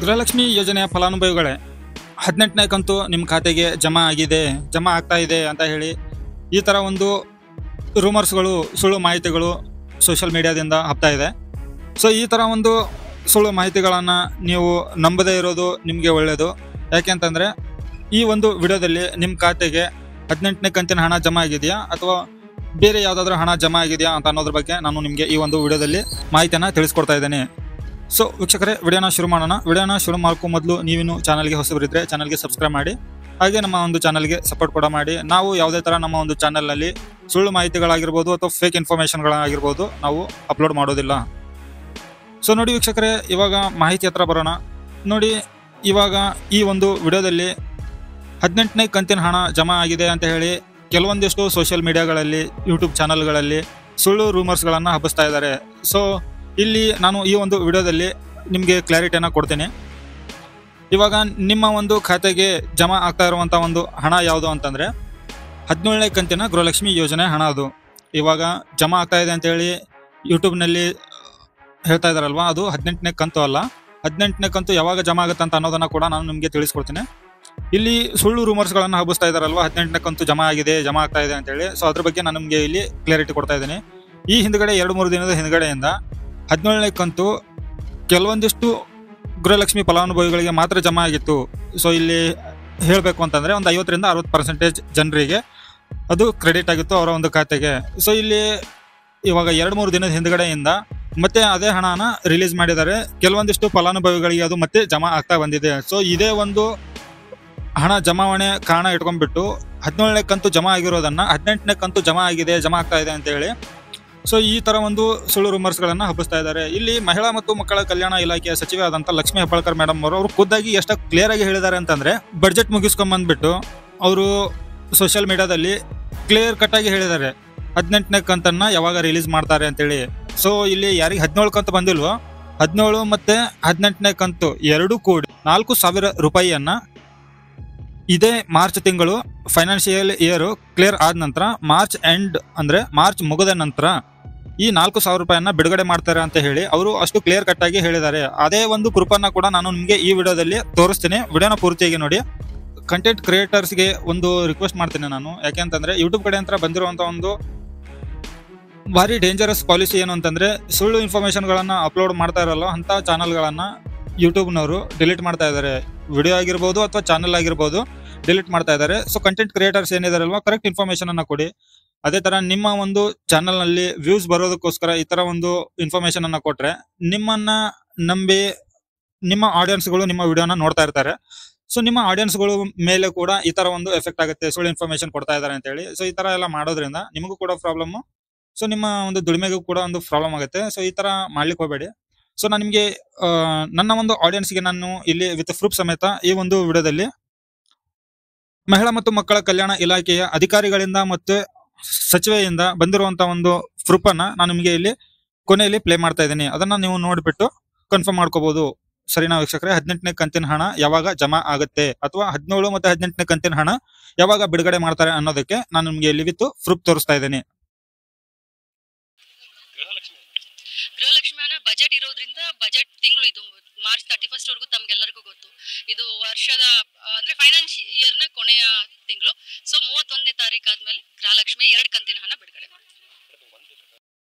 ಗೃಹಲಕ್ಷ್ಮಿ ಯೋಜನೆಯ ಫಲಾನುಭವಿಗಳೇ, 18ನೇ ಕಂತು ನಿಮ್ಮ ಖಾತೆಗೆ ಜಮಾ ಆಗ್ತಾ ಇದೆ ಅಂತ ಹೇಳಿ ಈ ಥರ ಒಂದು ರೂಮರ್ಸ್ಗಳು, ಸುಳ್ಳು ಮಾಹಿತಿಗಳು ಸೋಷಿಯಲ್ ಮೀಡಿಯಾದಿಂದ ಹಬ್ತಾ ಇದೆ. ಸೊ ಈ ಥರ ಒಂದು ಸುಳ್ಳು ಮಾಹಿತಿಗಳನ್ನು ನೀವು ನಂಬದೇ ಇರೋದು ನಿಮಗೆ ಒಳ್ಳೆಯದು. ಯಾಕೆಂತಂದರೆ ಈ ಒಂದು ವಿಡಿಯೋದಲ್ಲಿ ನಿಮ್ಮ ಖಾತೆಗೆ 18ನೇ ಕಂತಿನ ಹಣ ಜಮಾ ಆಗಿದೆಯಾ ಅಥವಾ ಬೇರೆ ಯಾವುದಾದ್ರೂ ಹಣ ಜಮಾ ಆಗಿದೆಯಾ ಅಂತ ಅನ್ನೋದ್ರ ಬಗ್ಗೆ ನಾನು ನಿಮಗೆ ಈ ಒಂದು ವಿಡಿಯೋದಲ್ಲಿ ಮಾಹಿತಿಯನ್ನು ತಿಳಿಸ್ಕೊಡ್ತಾ ಇದ್ದೇನೆ. ಸೊ ವೀಕ್ಷಕರೇ, ವಿಡಿಯೋನ ಶುರು ಮಾಡೋಣ. ವಿಡಿಯೋನ ಶುರು ಮಾಡ್ಕೊ ಮೊದಲು ನೀವಿನ್ನು ಚಾನಲ್ಗೆ ಹೊಸಬರಿದ್ದರೆ ಚಾನಲ್ಗೆ ಸಬ್ಸ್ಕ್ರೈಬ್ ಮಾಡಿ, ಹಾಗೆ ನಮ್ಮ ಒಂದು ಚಾನಲ್ಗೆ ಸಪೋರ್ಟ್ ಕೂಡ ಮಾಡಿ. ನಾವು ಯಾವುದೇ ಥರ ನಮ್ಮ ಒಂದು ಚಾನಲ್ನಲ್ಲಿ ಸುಳ್ಳು ಮಾಹಿತಿಗಳಾಗಿರ್ಬೋದು ಅಥವಾ ಫೇಕ್ ಇನ್ಫಾರ್ಮೇಷನ್ಗಳಾಗಿರ್ಬೋದು ನಾವು ಅಪ್ಲೋಡ್ ಮಾಡೋದಿಲ್ಲ. ಸೊ ನೋಡಿ ವೀಕ್ಷಕರೇ, ಇವಾಗ ಮಾಹಿತಿ ಹತ್ರ ಬರೋಣ. ನೋಡಿ, ಇವಾಗ ಈ ಒಂದು ವಿಡಿಯೋದಲ್ಲಿ 18ನೇ ಕಂತಿನ ಹಣ ಜಮಾ ಆಗಿದೆ ಅಂತ ಹೇಳಿ ಕೆಲವೊಂದಿಷ್ಟು ಸೋಷಿಯಲ್ ಮೀಡಿಯಾಗಳಲ್ಲಿ, ಯೂಟ್ಯೂಬ್ ಚಾನಲ್ಗಳಲ್ಲಿ ಸುಳ್ಳು ರೂಮರ್ಸ್ಗಳನ್ನು ಹಬ್ಬಿಸ್ತಾ ಇದ್ದಾರೆ. ಸೊ ಇಲ್ಲಿ ನಾನು ಈ ಒಂದು ವಿಡಿಯೋದಲ್ಲಿ ನಿಮಗೆ ಕ್ಲಾರಿಟಿಯನ್ನು ಕೊಡ್ತೀನಿ. ಇವಾಗ ನಿಮ್ಮ ಒಂದು ಖಾತೆಗೆ ಜಮಾ ಆಗ್ತಾ ಇರುವಂಥ ಒಂದು ಹಣ ಯಾವುದು ಅಂತಂದರೆ 17ನೇ ಕಂತಿನ ಗೃಹಲಕ್ಷ್ಮಿ ಯೋಜನೆ ಹಣ. ಅದು ಇವಾಗ ಜಮಾ ಆಗ್ತಾ ಇದೆ ಅಂತೇಳಿ ಯೂಟ್ಯೂಬ್ನಲ್ಲಿ ಹೇಳ್ತಾ ಇದ್ದಾರಲ್ವ, ಅದು 18ನೇ ಕಂತು ಅಲ್ಲ. 18ನೇ ಕಂತು ಯಾವಾಗ ಜಮಾ ಆಗುತ್ತೆ ಅಂತ ಅನ್ನೋದನ್ನು ಕೂಡ ನಾನು ನಿಮಗೆ ತಿಳಿಸ್ಕೊಡ್ತೀನಿ. ಇಲ್ಲಿ ಸುಳ್ಳು ರೂಮರ್ಸ್ಗಳನ್ನು ಹಬ್ಬಿಸ್ತಾ ಇದ್ದಾರಲ್ವ, 18ನೇ ಕಂತು ಜಮಾ ಆಗ್ತಾ ಇದೆ ಅಂತೇಳಿ. ಸೊ ಅದ್ರ ಬಗ್ಗೆ ನಾನು ನಿಮಗೆ ಇಲ್ಲಿ ಕ್ಲಾರಿಟಿ ಕೊಡ್ತಾ ಇದ್ದೀನಿ. ಈ ಹಿಂದ್ಗಡೆ 2-3 ದಿನದ ಹಿಂದ್ಗಡೆಯಿಂದ 17ನೇ ಕಂತು ಕೆಲವೊಂದಿಷ್ಟು ಗೃಹಲಕ್ಷ್ಮಿ ಫಲಾನುಭವಿಗಳಿಗೆ ಮಾತ್ರ ಜಮಾ ಆಗಿತ್ತು. ಸೊ ಇಲ್ಲಿ ಹೇಳಬೇಕು ಅಂತಂದರೆ ಒಂದು 50-60% ಜನರಿಗೆ ಅದು ಕ್ರೆಡಿಟ್ ಆಗಿತ್ತು ಅವರ ಒಂದು ಖಾತೆಗೆ. ಸೊ ಇಲ್ಲಿ ಇವಾಗ 2-3 ದಿನದ ಹಿಂದ್ಗಡೆಯಿಂದ ಮತ್ತೆ ಅದೇ ಹಣನ ರಿಲೀಸ್ ಮಾಡಿದ್ದಾರೆ. ಕೆಲವೊಂದಿಷ್ಟು ಫಲಾನುಭವಿಗಳಿಗೆ ಅದು ಮತ್ತೆ ಜಮಾ ಆಗ್ತಾ ಬಂದಿದೆ. ಸೊ ಇದೇ ಒಂದು ಹಣ ಜಮಾವಣೆ ಕಾರಣ ಇಟ್ಕೊಂಡ್ಬಿಟ್ಟು 17ನೇ ಕಂತು ಜಮಾ ಆಗಿರೋದನ್ನ 18ನೇ ಕಂತು ಜಮಾ ಆಗ್ತಾ ಇದೆ ಅಂತ ಹೇಳಿ ಸೊ ಈ ತರ ಒಂದು ಸುಳ್ಳು ರೂಮರ್ಸ್ಗಳನ್ನು ಹಬ್ಬಿಸ್ತಾ ಇದ್ದಾರೆ. ಇಲ್ಲಿ ಮಹಿಳಾ ಮತ್ತು ಮಕ್ಕಳ ಕಲ್ಯಾಣ ಇಲಾಖೆಯ ಸಚಿವೆ ಆದಂತ ಲಕ್ಷ್ಮೀ ಹೆಬ್ಬಾಳ್ಕರ್ ಮೇಡಮ್ ಅವರು ಖುದ್ದಾಗಿ ಎಷ್ಟು ಕ್ಲಿಯರ್ ಆಗಿ ಹೇಳಿದ್ದಾರೆ ಅಂತಂದ್ರೆ, ಬಡ್ಜೆಟ್ ಮುಗಿಸ್ಕೊಂಡ್ಬಂದ್ಬಿಟ್ಟು ಅವರು ಸೋಷಿಯಲ್ ಮೀಡಿಯಾದಲ್ಲಿ ಕ್ಲಿಯರ್ ಕಟ್ ಆಗಿ ಹೇಳಿದ್ದಾರೆ 18ನೇ ಕಂತನ್ನ ಯಾವಾಗ ರಿಲೀಸ್ ಮಾಡ್ತಾರೆ ಅಂತೇಳಿ. ಸೊ ಇಲ್ಲಿ ಯಾರಿಗೆ 17 ಕಂತು ಬಂದಿಲ್ವೋ, 17 ಮತ್ತೆ 18ನೇ ಕಂತು ಎರಡೂ ಕೂಡಿ 4,000 ರೂಪಾಯಿಯನ್ನ ಇದೇ ಮಾರ್ಚ್ ತಿಂಗಳು ಫೈನಾನ್ಷಿಯಲ್ ಇಯರ್ ಕ್ಲಿಯರ್ ಆದ ನಂತರ, ಮಾರ್ಚ್ ಎಂಡ್ ಅಂದ್ರೆ ಮಾರ್ಚ್ ಮುಗಿದ ನಂತರ ಈ 4,000 ರೂಪಾಯಿಯನ್ನ ಬಿಡುಗಡೆ ಮಾಡ್ತಾರೆ ಅಂತ ಹೇಳಿ ಅವರು ಅಷ್ಟು ಕ್ಲಿಯರ್ ಕಟ್ ಆಗಿ ಹೇಳಿದ್ದಾರೆ. ಅದೇ ಒಂದು ಪ್ರೂಫನ್ನ ಕೂಡ ನಾನು ನಿಮಗೆ ಈ ವಿಡಿಯೋದಲ್ಲಿ ತೋರಿಸ್ತೀನಿ. ವಿಡಿಯೋನ ಪೂರ್ತಿಯಾಗಿ ನೋಡಿ. ಕಂಟೆಂಟ್ ಕ್ರಿಯೇಟರ್ಸ್ಗೆ ಒಂದು ರಿಕ್ವೆಸ್ಟ್ ಮಾಡ್ತೀನಿ ನಾನು. ಯಾಕೆಂತಂದ್ರೆ ಯೂಟ್ಯೂಬ್ ಕಡೆ ಅಂತ ಬಂದಿರುವಂತ ಒಂದು ಭಾರಿ ಡೇಂಜರಸ್ ಪಾಲಿಸಿ ಏನು ಅಂತಂದ್ರೆ, ಸುಳ್ಳು ಇನ್ಫಾರ್ಮೇಶನ್ಗಳನ್ನ ಅಪ್ಲೋಡ್ ಮಾಡ್ತಾ ಇರಲ್ಲ ಅಂತ ಚಾನಲ್ಗಳನ್ನ ಯೂಟ್ಯೂಬ್ನವರು ಡಿಲೀಟ್ ಮಾಡ್ತಾ ಇದ್ದಾರೆ. ವಿಡಿಯೋ ಆಗಿರ್ಬೋದು ಅಥವಾ ಚಾನಲ್ ಆಗಿರ್ಬೋದು ಡಿಲೀಟ್ ಮಾಡ್ತಾ ಇದ್ದಾರೆ. ಸೊ ಕಂಟೆಂಟ್ ಕ್ರಿಯೇಟರ್ಸ್ ಏನಿದಾರಲ್ವಾ, ಕರೆಕ್ಟ್ ಇನ್ಫಾರ್ಮೇಶನ್ ಅನ್ನ ಕೊಡಿ. ಅದೇ ತರ ನಿಮ್ಮ ಒಂದು ಚಾನಲ್ ನಲ್ಲಿ ವ್ಯೂಸ್ ಬರೋದಕ್ಕೋಸ್ಕರ ಈ ತರ ಒಂದು ಇನ್ಫಾರ್ಮೇಶನ್ ಅನ್ನ ಕೊಟ್ರೆ ನಿಮ್ಮನ್ನ ನಂಬಿ ನಿಮ್ಮ ಆಡಿಯನ್ಸ್ಗಳು ನಿಮ್ಮ ವಿಡಿಯೋನ ನೋಡ್ತಾ ಇರ್ತಾರೆ. ಸೊ ನಿಮ್ಮ ಆಡಿಯನ್ಸ್ಗಳು ಮೇಲೆ ಕೂಡ ಈ ತರ ಒಂದು ಎಫೆಕ್ಟ್ ಆಗುತ್ತೆ, ಸುಳ್ಳು ಇನ್ಫಾರ್ಮೇಶನ್ ಕೊಡ್ತಾ ಇದ್ದಾರೆ ಅಂತ ಹೇಳಿ. ಸೊ ಈ ತರ ಎಲ್ಲ ಮಾಡೋದ್ರಿಂದ ನಿಮಗೂ ಕೂಡ ಪ್ರಾಬ್ಲಮ್, ಸೊ ನಿಮ್ಮ ಒಂದು ದುಡಿಮೆಗೂ ಕೂಡ ಒಂದು ಪ್ರಾಬ್ಲಮ್ ಆಗುತ್ತೆ. ಸೊ ಈ ತರ ಮಾಡ್ಲಿಕ್ಕೆ ಹೋಗಬೇಡಿ. ಸೊ ನಾನು ನಿಮಗೆ ನನ್ನ ಒಂದು ಆಡಿಯನ್ಸ್ಗೆ ನಾನು ಇಲ್ಲಿ ವಿತ್ ಪ್ರೂಫ್ ಸಮೇತ ಈ ಒಂದು ವಿಡಿಯೋದಲ್ಲಿ ಮಹಿಳಾ ಮತ್ತು ಮಕ್ಕಳ ಕಲ್ಯಾಣ ಇಲಾಖೆಯ ಅಧಿಕಾರಿಗಳಿಂದ ಮತ್ತು ಸಚಿವೆಯಿಂದ ಬಂದಿರುವಂತಹ ಒಂದು ಪ್ರೂಫ್ ಅನ್ನ ನಾನು ನಿಮಗೆ ಇಲ್ಲಿ ಕೊನೆಯಲ್ಲಿ ಪ್ಲೇ ಮಾಡ್ತಾ ಇದ್ದೀನಿ. ಅದನ್ನ ನೀವು ನೋಡ್ಬಿಟ್ಟು ಕನ್ಫರ್ಮ್ ಮಾಡ್ಕೋಬಹುದು. ಸರಿನಾ ವೀಕ್ಷಕರೇ? 18ನೇ ಕಂತಿನ ಹಣ ಯಾವಾಗ ಜಮಾ ಆಗುತ್ತೆ ಅಥವಾ 17 ಮತ್ತೆ 18ನೇ ಕಂತಿನ ಹಣ ಯಾವಾಗ ಬಿಡುಗಡೆ ಮಾಡ್ತಾರೆ ಅನ್ನೋದಕ್ಕೆ ನಾನು ನಿಮಗೆ ಇಲ್ಲಿ ವಿತ್ ಪ್ರೂಫ್ ತೋರಿಸ್ತಾ ಇದ್ದೀನಿ. ಗೃಹಲಕ್ಷ್ಮಿ ಹಣ ಬಜೆಟ್ ಇರೋದ್ರಿಂದ ಬಜೆಟ್ ತಿಂಗಳು ಇದು ಮಾರ್ಚ್ 31 ವರೆಗೂ ತಮ್ಗೆಲ್ಲರಿಗೂ ಗೊತ್ತು. ಇದು ವರ್ಷದ ಅಂದ್ರೆ ಫೈನಾನ್ಸ್ ಇಯರ್ನ ಕೊನೆಯ ತಿಂಗಳು. ಸೊ 31ನೇ ತಾರೀಕು ಆದ್ಮೇಲೆ ಗೃಹಲಕ್ಷ್ಮಿ 2 ಕಂತಿನ ಹಣ ಬಿಡುಗಡೆ ಮಾಡ್ತಾರೆ.